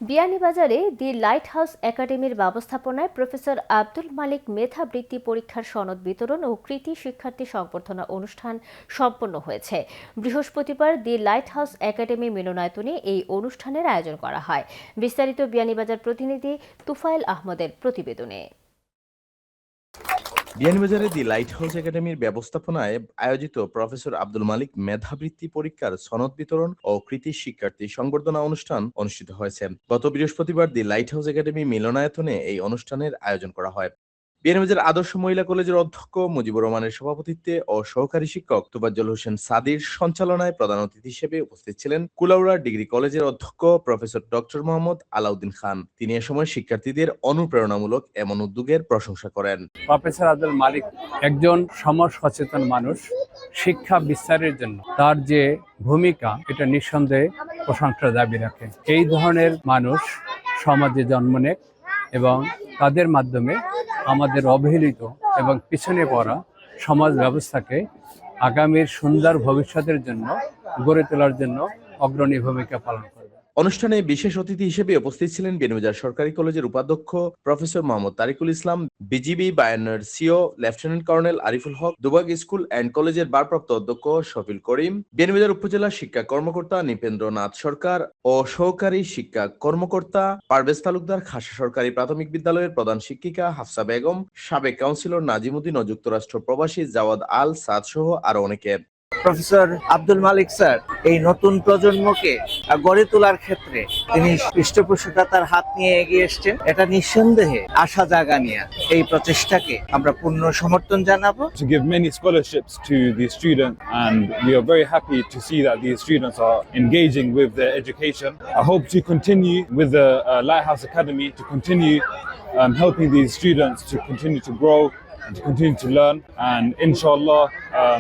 বিয়ানীবাজারে দি light house একাডেমির ব্যবস্থাপনায় প্রফেসর আব্দুল মালিক মেধাবৃত্তি পরীক্ষার সনদ বিতরণ ও কৃতি শিক্ষার্থী সংবর্ধনা অনুষ্ঠান সম্পন্ন হয়েছে। বৃহস্পতিবার দি লাইট হাউস একাডেমি মিলনায়তনে এই অনুষ্ঠানের আয়োজন করা হয়। বিস্তারিত বিয়ানীবাজার প্রতিনিধি তুফাইল আহমদের প্রতিবেদনে। বিয়ানীবাজারে দি লাইট হাউস একাডেমির ব্যবস্থাপনায় আয়োজিত প্রফেসর আব্দুল মালিক মেধাবৃত্তি পরীক্ষার সনদ বিতরণ ও কৃতি শিক্ষার্থী সংবর্ধনা অনুষ্ঠান অনুষ্ঠিত হয়েছে। গত বৃহস্পতিবার দি লাইট হাউস একাডেমি মিলনায়তনে এই অনুষ্ঠানের আয়োজন করা হয়। বিয়ানীবাজার আদর্শ মহিলা কলেজের অধ্যক্ষ মুজিবুর রহমানের সভাপতিত্বে ও সহকারী শিক্ষক তোফাজ্জল হোসেন সাদির সঞ্চালনায় প্রধান অতিথি হিসেবে উপস্থিত ছিলেন কুলাউড়া ডিগ্রি কলেজের অধ্যক্ষ প্রফেসর ডক্টর মোহাম্মদ আলাউদ্দিন খান। তিনি এ সময় শিক্ষার্থীদের অনুপ্রেরণামূলক এমন উদ্যোগের প্রশংসা করেন। প্রফেসর আব্দুল মালিক একজন সমাজ সচেতন মানুষ। শিক্ষা বিস্তারের জন্য তার যে ভূমিকা, এটা নিঃসন্দেহে প্রশংসার দাবি রাখে। এই ধরনের মানুষ সমাজে জন্ম নেয় এবং তাদের মাধ্যমে আমাদের অবহেলিত এবং পিছনে পড়া সমাজ ব্যবস্থাকে আগামীর সুন্দর ভবিষ্যতের জন্য গড়ে তোলার জন্য অগ্রণী ভূমিকা পালন করবে। অনুষ্ঠানে বিশেষ অতিথি হিসেবে উপস্থিত ছিলেন বিয়ানীবাজার সরকারি কলেজের উপাধ্যক্ষ প্রফেসর মোহাম্মদ তারিকুল ইসলাম, বিজিবি বায়ান্নর CO lieutenant colonel Ariful Haque, Dubag school and কলেজের ভারপ্রাপ্ত অধ্যক্ষ শফিল করিম, বিয়ানীবাজার উপজেলা শিক্ষা কর্মকর্তা নৃপেন্দ্রনাথ সরকার ও সহকারী শিক্ষা কর্মকর্তা পারভেজ তালুকদার, খাসা সরকারি প্রাথমিক বিদ্যালয়ের প্রধান শিক্ষিকা হাফসা বেগম, সাবেক কাউন্সিলর নাজিমুদ্দিন ও যুক্তরাষ্ট্র প্রবাসী জাওয়াদ আল সাদ সহ আরো অনেকে। প্রফেসর আব্দুল মালিক স্যার এই নতুন প্রজন্মকে গড়ে তোলার ক্ষেত্রে তিনি পৃষ্ঠপোষকতার হাত নিয়ে এগিয়ে এসছেন। এটা নিঃসন্দেহে আশা জাগানিয়া। এই প্রচেষ্টাকে আমরা পূর্ণ সমর্থন জানাবো। To give many scholarships to the students, and we are very happy to see that these students are engaging with their education. I hope to continue with the Lighthouse Academy to continue helping these students to continue to grow and to continue to learn, and inshallah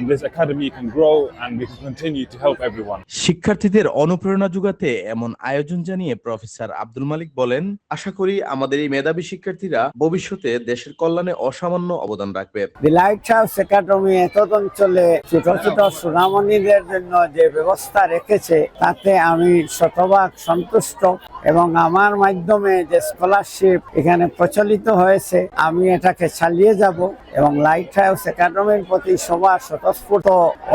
this academy can grow and we can continue to help everyone. শিক্ষার্থীদের অনুপ্রেরণা যোগাতে এমন আয়োজন জানিয়ে professor Abdul Malik বলেন, আশা করি আমাদের এই মেধাবী শিক্ষার্থীরা ভবিষ্যতে দেশের কল্যাণে অসামান্য অবদান রাখবে। দি লাইট হাউস একাডেমি এতদ অঞ্চলে ছোট ছোট সুনামণীদের জন্য যে ব্যবস্থা রেখেছে তাতে আমি শতভাগ সন্তুষ্ট, এবং আমার মাধ্যমে যে স্কলারশিপ এখানে প্রচলিত হয়েছে আমি এটাকে চালিয়ে যাব, এবং লাইট হাউস একাডেমির প্রতি সবার স্বতঃস্ফূর্ত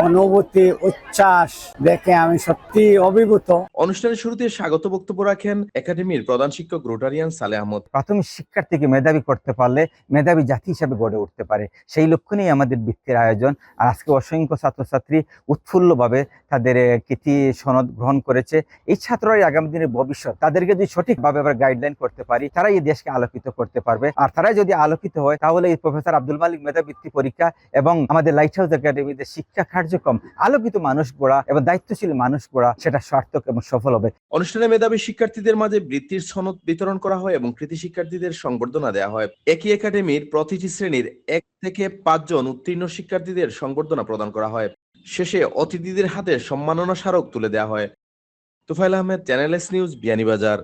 অনুভূতি উচ্ছ্বাস দেখে আমি সত্যি অভিভূত। অনুষ্ঠানের শুরুতে স্বাগত বক্তব্য রাখেন একাডেমির প্রধান শিক্ষক রোটারিয়ান সালে আহমদ। প্রাথমিক শিক্ষার্থীকে মেধাবী করতে পারলে মেধাবী জাতি হিসাবে গড়ে উঠতে পারে, সেই লক্ষ্য নিয়ে আমাদের বৃত্তির আয়োজন। আর আজকে অসংখ্য ছাত্রছাত্রী উৎফুল্লভাবে তাদের কৃতি সনদ গ্রহণ করেছে। এই ছাত্ররাই আগামী দিনের ভবিষ্যৎ। তাদেরকে যদি সঠিকভাবে আমরা গাইডলাইন করতে পারি, তারাই এই দেশকে আলোকিত করতে পারবে। আর তারাই যদি আলোকিত হয় তাহলে এই প্রফেসর আব্দুল মালিক মেধাবৃত্তি পরীক্ষা এবং আমাদের লাইট হাউস একাডেমিতে শিক্ষা কার্যক্রম আলোকিত মানুষ গড়া এবং দায়িত্বশীল মানুষ গড়া, সেটা সার্থক এবং সফল হবে। অনুষ্ঠানে মেধাবী শিক্ষার্থীদের মাঝে বৃত্তির সনদ বিতরণ করা হয় এবং কৃতি শিক্ষার্থীদের সংবর্ধনা দেওয়া হয়। একই একাডেমির প্রতিটি শ্রেণীর 1 থেকে 5 জন উত্তীর্ণ শিক্ষার্থীদের সংবর্ধনা প্রদান করা হয়। শেষে অতিথিদের হাতে সম্মাননা স্মারক তুলে দেওয়া হয়। Tufail Ahmed, channel S news, Beanibazar.